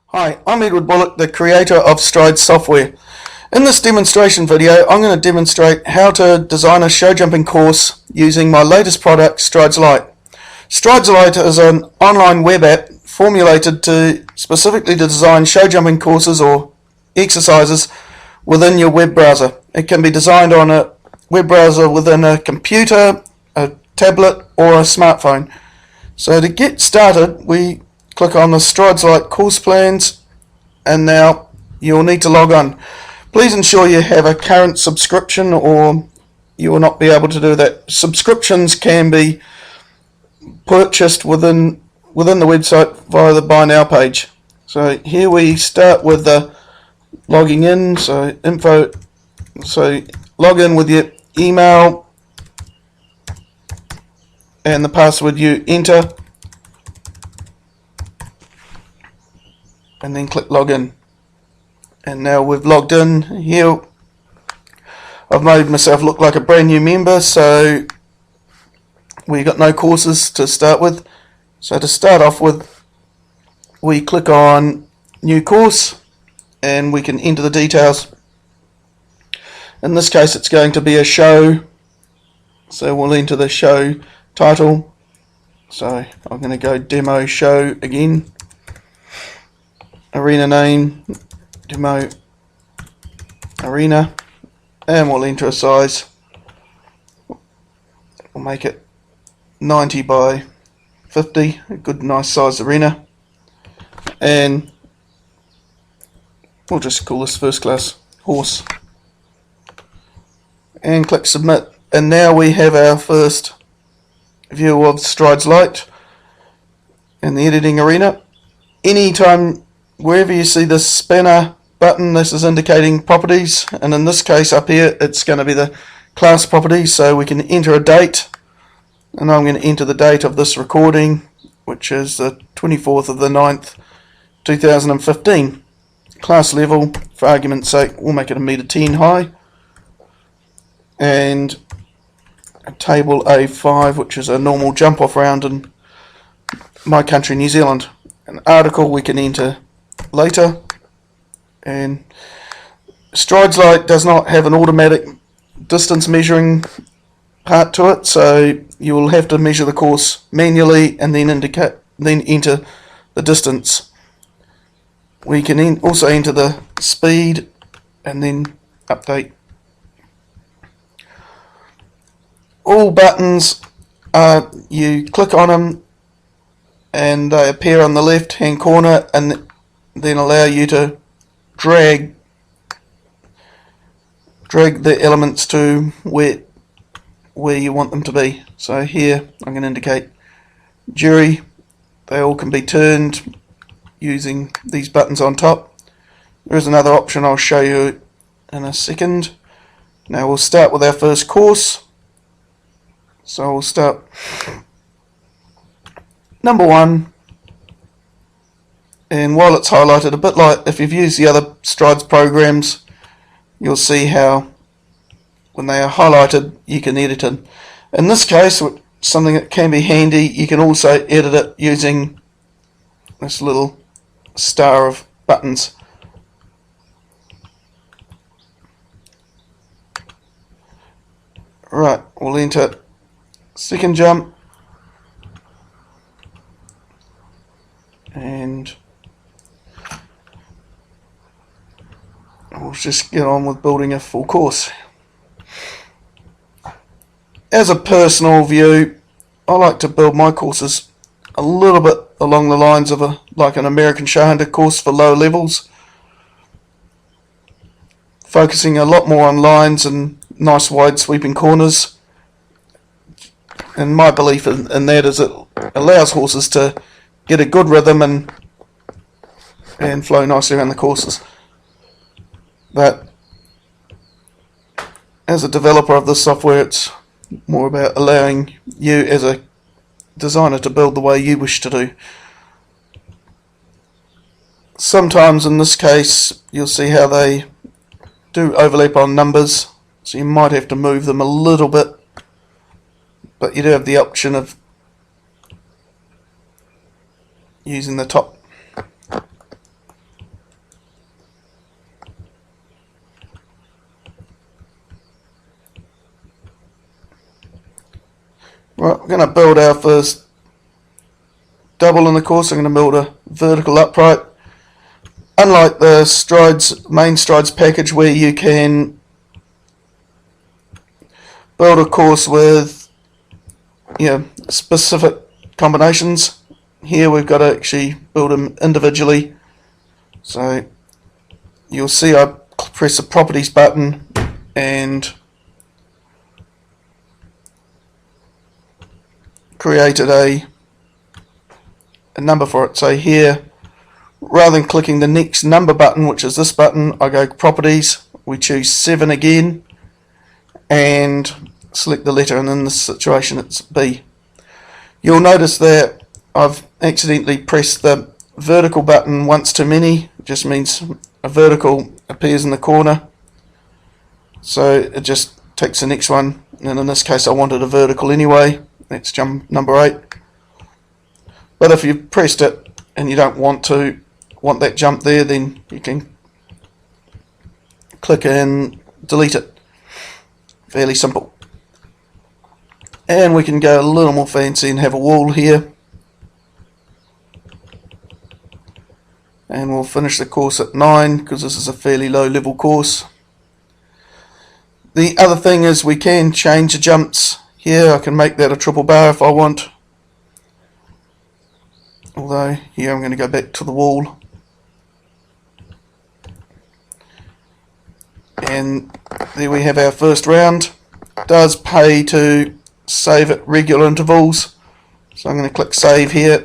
Hi, I'm Edward Bullock, the creator of Stride Software. In this demonstration video, I'm going to demonstrate how to design a show jumping course using my latest product, Strides Lite. Strides Lite is an online web app formulated specifically to design show jumping courses or exercises within your web browser. It can be designed on a web browser within a computer, a tablet, or a smartphone. So to get started, we click on the Strides Lite course plans, and now you'll need to log on. Please ensure you have a current subscription or you will not be able to do that. Subscriptions can be purchased within the website via the Buy Now page. So here we start with the logging in. So log in with your email and the password you enter, and then click login. And now we've logged in. Here I've made myself look like a brand new member, so we got no courses to start with. So to start off with, we click on new course and we can enter the details. In this case it's going to be a show, so we'll enter the show title. So I'm going to go demo show again. Arena name, demo arena, and we'll enter a size. We'll make it 90 by 50, a good nice size arena, and we'll just call this first class horse, and click submit. And now we have our first view of Strides Lite in the editing arena. Anytime wherever you see this spanner button, this is indicating properties, and in this case up here it's going to be the class properties, so we can enter a date, and I'm going to enter the date of this recording, which is the 24th of the 9th 2015. Class level, for argument's sake, we'll make it 1.10 m high, and a table A5, which is a normal jump off round in my country, New Zealand. An article we can enter later, and Strides Lite does not have an automatic distance measuring part to it, so you will have to measure the course manually and then enter the distance. We can also enter the speed and then update. All buttons, you click on them and they appear on the left hand corner and then allow you to drag the elements to where you want them to be. So here I'm going to indicate jury. They all can be turned using these buttons on top. There is another option I'll show you in a second. Now we'll start with our first course. So we'll start number 1. And while it's highlighted, a bit like if you've used the other Strides programs, you'll see how when they are highlighted you can edit it. In this case, something that can be handy, you can also edit it using this little star of buttons. Right, we'll enter second jump, and we'll just get on with building a full course. As a personal view, I like to build my courses a little bit along the lines of like an American Showhunter course for low levels, focusing a lot more on lines and nice wide sweeping corners. And my belief in that is it allows horses to get a good rhythm and flow nicely around the courses. But as a developer of this software, it's more about allowing you as a designer to build the way you wish to do. Sometimes in this case you'll see how they do overlap on numbers, so you might have to move them a little bit, but you do have the option of using the top Right, we're going to build our first double in the course. I'm going to build a vertical upright. Unlike the main strides package where you can build a course with specific combinations, here we've got to actually build them individually. So you'll see I press the properties button and created a number for it. So here, rather than clicking the next number button, which is this button, I go properties, we choose 7 again and select the letter, and in this situation it's B. You'll notice that I've accidentally pressed the vertical button once too many. It just means a vertical appears in the corner, so it just takes the next one, and in this case I wanted a vertical anyway. Let's jump number 8. But if you've pressed it and you don't want that jump there, then you can click and delete it. Fairly simple. And we can go a little more fancy and have a wall here. And we'll finish the course at 9 because this is a fairly low level course. The other thing is we can change the jumps here. I can make that a triple bar if I want. Although here I'm going to go back to the wall. And there we have our first round. It does pay to save at regular intervals, so I'm going to click save here.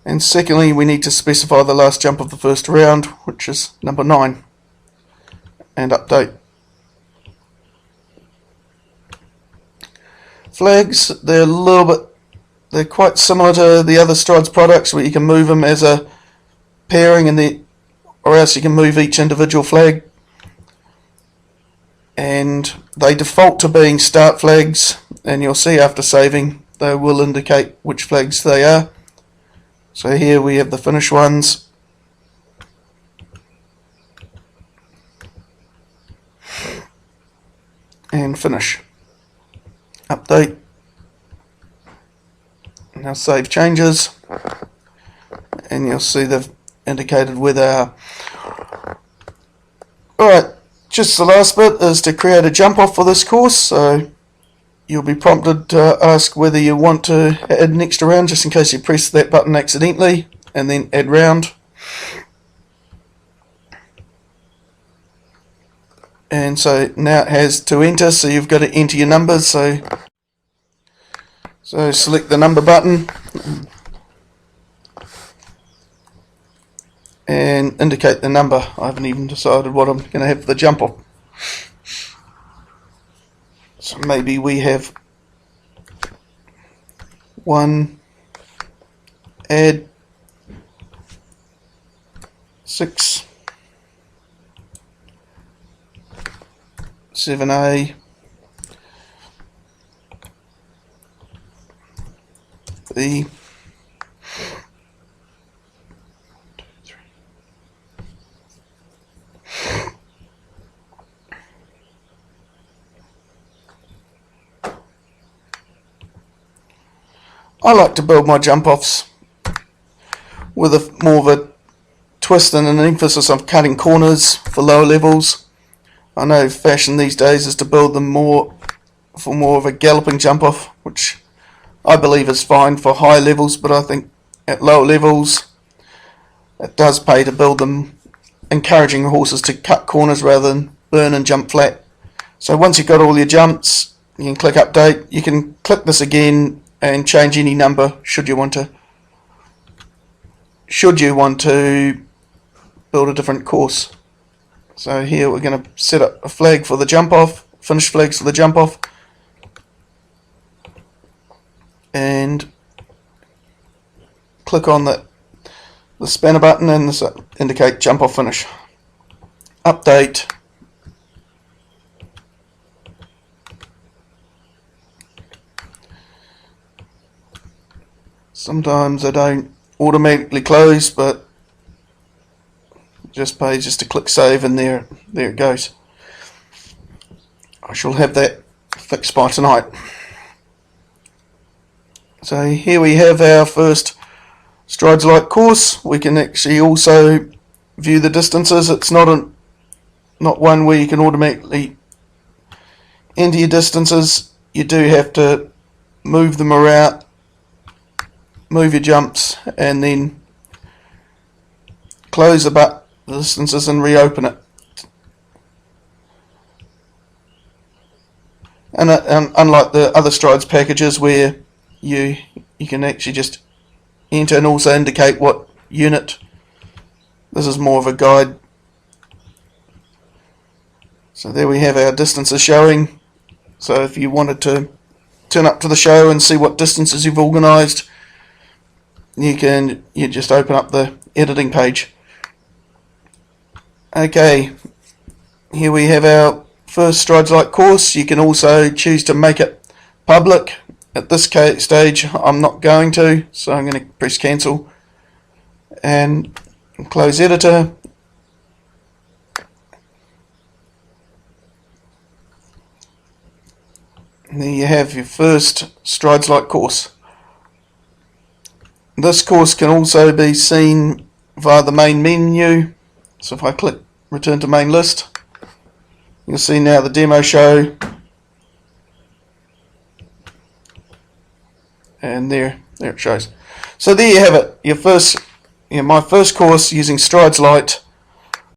And secondly, we need to specify the last jump of the first round, which is number 9, and update. Flags, they're quite similar to the other Strides products, where you can move them as a pairing, or else you can move each individual flag. And they default to being start flags, and you'll see after saving they will indicate which flags they are. So here we have the finish ones. And finish. Update. Now save changes, and you'll see they've indicated where they are. Alright, just the last bit is to create a jump off for this course, so you'll be prompted to ask whether you want to add an extra round, just in case you press that button accidentally, and then add round. And so now it has to enter, so you've got to enter your numbers, so select the number button and indicate the number. I haven't even decided what I'm going to have for the jump off. So maybe we have 1, add 6, 7A, B, 2, 3. I like to build my jump offs with more of a twist and an emphasis on cutting corners for lower levels. I know fashion these days is to build them more of a galloping jump off, which I believe is fine for high levels, but I think at lower levels it does pay to build them encouraging horses to cut corners rather than burn and jump flat. So once you've got all your jumps, you can click update. You can click this again and change any number should you want to build a different course. So here we're going to set up a flag for the jump off, finish flags for the jump off, and click on the spanner button, and this will indicate jump off finish. Update. Sometimes they don't automatically close, but just pays just to click save, and there it goes. I shall have that fixed by tonight. So here we have our first Strides Lite course. We can actually also view the distances. It's not one where you can automatically enter your distances. You do have to move them around, move your jumps, and then close the distances and reopen it. And unlike the other Strides packages where you can actually just enter and also indicate what unit, this is more of a guide. So there we have our distances showing. So if you wanted to turn up to the show and see what distances you've organised, you just open up the editing page. Okay, here we have our first Strides Lite course. You can also choose to make it public. At this stage I'm not going to, so I'm going to press cancel and close editor. And there you have your first Strides Lite course. This course can also be seen via the main menu. So if I click return to main list, you'll see now the demo show, and there it shows. So there you have it, my first course using Strides Lite